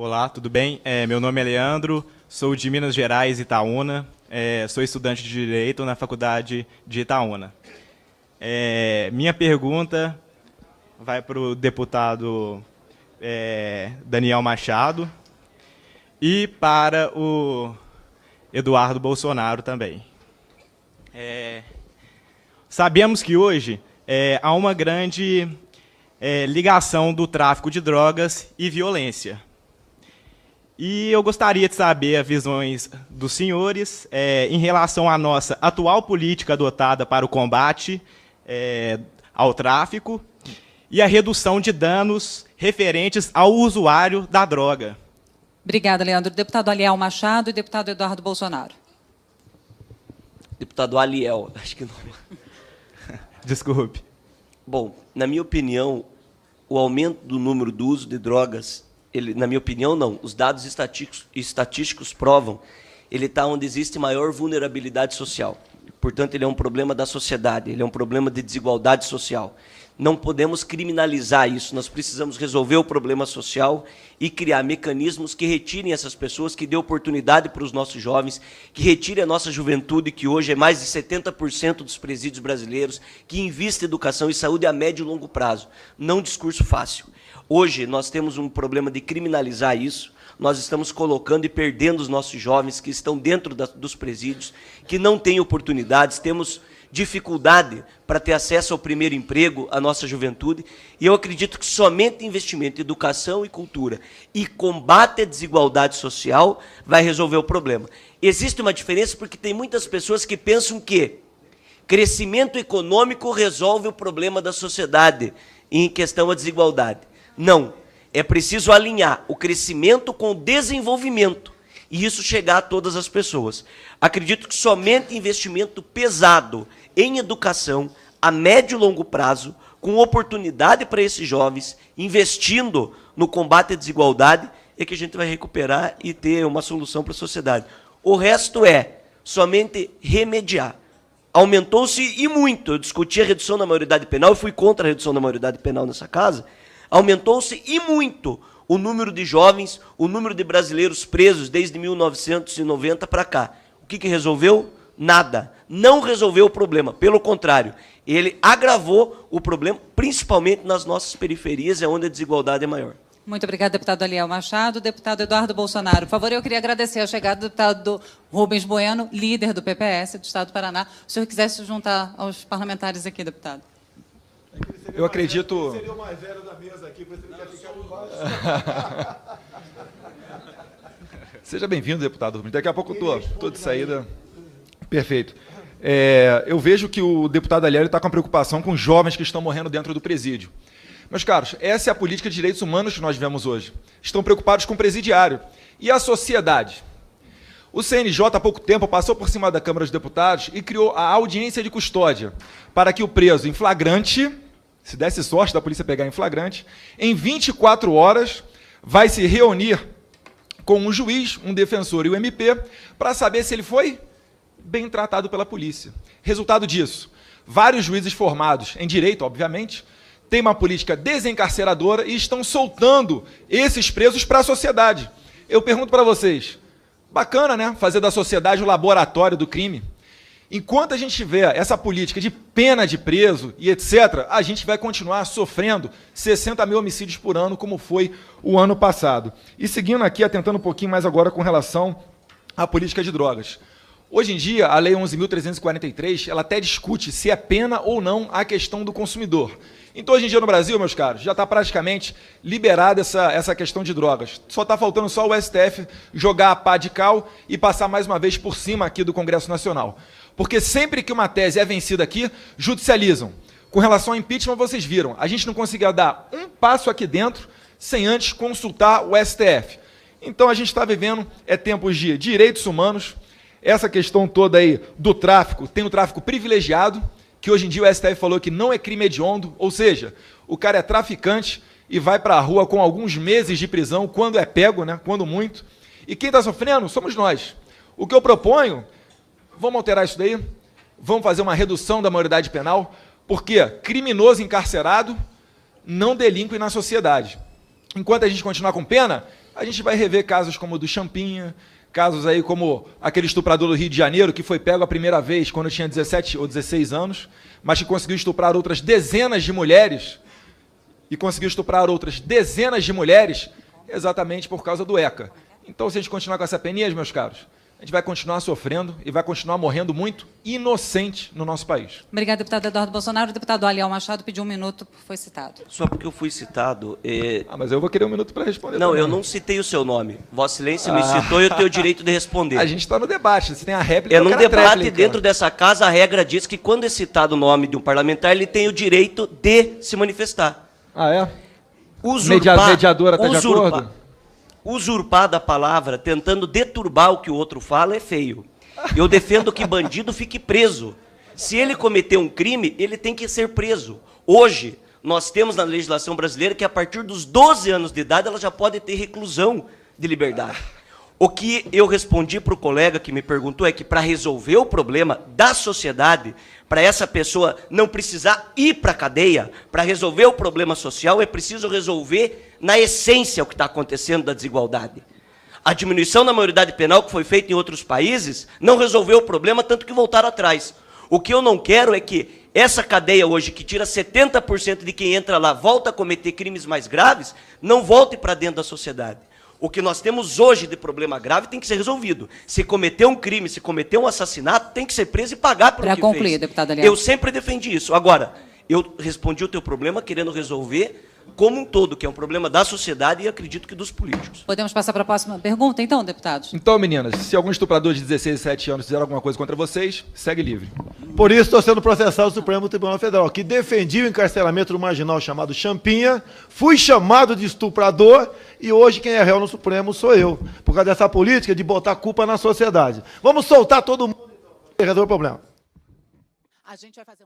Olá, tudo bem? Meu nome é Leandro, sou de Minas Gerais, Itaúna. Sou estudante de Direito na Faculdade de Itaúna. Minha pergunta vai para o deputado Daniel Machado e para o Eduardo Bolsonaro também. Sabemos que hoje há uma grande ligação do tráfico de drogas e violência. E eu gostaria de saber as visões dos senhores em relação à nossa atual política adotada para o combate ao tráfico e a redução de danos referentes ao usuário da droga. Obrigada, Leandro. Deputado Aliel Machado e deputado Eduardo Bolsonaro. Deputado Aliel, acho que não. Desculpe. Bom, na minha opinião, o aumento do número do uso de drogas, na minha opinião, não. Os dados estatísticos provam, ele está onde existe maior vulnerabilidade social. Portanto, ele é um problema da sociedade, ele é um problema de desigualdade social. Não podemos criminalizar isso, nós precisamos resolver o problema social e criar mecanismos que retirem essas pessoas, que dê oportunidade para os nossos jovens, que retire a nossa juventude, que hoje é mais de 70% dos presídios brasileiros, que invista em educação e saúde a médio e longo prazo. Não discurso fácil. Hoje nós temos um problema de criminalizar isso, nós estamos colocando e perdendo os nossos jovens que estão dentro dos presídios, que não têm oportunidades, temos dificuldade para ter acesso ao primeiro emprego, à nossa juventude, e eu acredito que somente investimento em educação e cultura e combate à desigualdade social vai resolver o problema. Existe uma diferença porque tem muitas pessoas que pensam que crescimento econômico resolve o problema da sociedade em questão à desigualdade. Não, é preciso alinhar o crescimento com o desenvolvimento e isso chegar a todas as pessoas. Acredito que somente investimento pesado em educação, a médio e longo prazo, com oportunidade para esses jovens, investindo no combate à desigualdade, é que a gente vai recuperar e ter uma solução para a sociedade. O resto é somente remediar. Aumentou-se e muito, eu discuti a redução da maioridade penal, eu fui contra a redução da maioridade penal nessa casa, aumentou-se e muito o número de jovens, o número de brasileiros presos desde 1990 para cá. O que resolveu? Nada. Não resolveu o problema. Pelo contrário, ele agravou o problema, principalmente nas nossas periferias, onde a desigualdade é maior. Muito obrigada, deputado Aliel Machado. Deputado Eduardo Bolsonaro. Por favor, eu queria agradecer a chegada do deputado Rubens Bueno, líder do PPS do Estado do Paraná. Se o senhor quiser se juntar aos parlamentares aqui, deputado. Eu acredito... Seria o mais velho da mesa aqui, por isso ele quer ficar por baixo. Seja bem-vindo, deputado Rubens. Daqui a pouco eu estou de saída. Perfeito. Eu vejo que o deputado Aliel está com a preocupação com os jovens que estão morrendo dentro do presídio. Meus caros, essa é a política de direitos humanos que nós vivemos hoje. Estão preocupados com o presidiário. E a sociedade? O CNJ, há pouco tempo, passou por cima da Câmara dos Deputados e criou a audiência de custódia para que o preso em flagrante, se desse sorte da polícia pegar em flagrante, em 24 horas vai se reunir com um juiz, um defensor e o MP para saber se ele foi bem tratado pela polícia. Resultado disso, vários juízes formados em direito, obviamente, têm uma política desencarceradora e estão soltando esses presos para a sociedade. Eu pergunto para vocês, bacana, né? Fazer da sociedade o laboratório do crime. Enquanto a gente tiver essa política de pena de preso e etc., a gente vai continuar sofrendo 60 mil homicídios por ano, como foi o ano passado. E seguindo aqui, atentando um pouquinho mais agora com relação à política de drogas. Hoje em dia, a Lei 11.343, ela até discute se é pena ou não a questão do consumidor. Então, hoje em dia no Brasil, meus caros, já está praticamente liberada essa questão de drogas. Só está faltando só o STF jogar a pá de cal e passar mais uma vez por cima aqui do Congresso Nacional. Porque sempre que uma tese é vencida aqui, judicializam. Com relação ao impeachment, vocês viram, a gente não conseguia dar um passo aqui dentro sem antes consultar o STF. Então, a gente está vivendo tempos de direitos humanos, essa questão toda aí do tráfico, tem o tráfico privilegiado, que hoje em dia o STF falou que não é crime hediondo, ou seja, o cara é traficante e vai para a rua com alguns meses de prisão, quando é pego, né? Quando muito. E quem está sofrendo somos nós. O que eu proponho, vamos alterar isso daí, vamos fazer uma redução da maioridade penal, porque criminoso encarcerado não delinque na sociedade. Enquanto a gente continuar com pena, a gente vai rever casos como o do Champinha, casos aí como aquele estuprador do Rio de Janeiro, que foi pego a primeira vez quando tinha 17 ou 16 anos, mas que conseguiu estuprar outras dezenas de mulheres, exatamente por causa do ECA. Então, se a gente continuar com essa peninha, meus caros, a gente vai continuar sofrendo e vai continuar morrendo muito inocente no nosso país. Obrigada, deputado Eduardo Bolsonaro. O deputado Aliel Machado pediu 1 minuto, foi citado. Só porque eu fui citado... Mas eu vou querer 1 minuto para responder. Não, também. eu não citei o seu nome. Vossa Excelência me citou e eu tenho o direito de responder. A gente está no debate, você tem a réplica. É num debate dentro dessa casa, a regra diz que quando é citado o nome de um parlamentar, ele tem o direito de se manifestar. Ah, é? Usurpar, Mediadora está de acordo? Usurpar da palavra, tentando deturbar o que o outro fala, é feio. Eu defendo que bandido fique preso. Se ele cometer um crime, ele tem que ser preso. Hoje, nós temos na legislação brasileira que a partir dos 12 anos de idade ela já pode ter reclusão de liberdade. O que eu respondi para o colega que me perguntou é que para resolver o problema da sociedade, para essa pessoa não precisar ir para a cadeia, para resolver o problema social, é preciso resolver na essência o que está acontecendo da desigualdade. A diminuição da maioridade penal que foi feita em outros países não resolveu o problema, tanto que voltaram atrás. O que eu não quero é que essa cadeia hoje, que tira 70% de quem entra lá, volta a cometer crimes mais graves, não volte para dentro da sociedade. O que nós temos hoje de problema grave tem que ser resolvido. Se cometer um crime, se cometer um assassinato, tem que ser preso e pagar pelo que fez. Para concluir, deputado Aliel. Eu sempre defendi isso. Agora, eu respondi o teu problema querendo resolver como um todo, que é um problema da sociedade e acredito que dos políticos. Podemos passar para a próxima pergunta, então, deputados? Então, meninas, se algum estuprador de 16 e 17 anos fizer alguma coisa contra vocês, segue livre. Por isso, estou sendo processado no Supremo Tribunal Federal, que defendia o encarceramento do marginal chamado Champinha, fui chamado de estuprador e hoje quem é réu no Supremo sou eu, por causa dessa política de botar culpa na sociedade. Vamos soltar todo mundo e resolver o problema. A gente vai fazer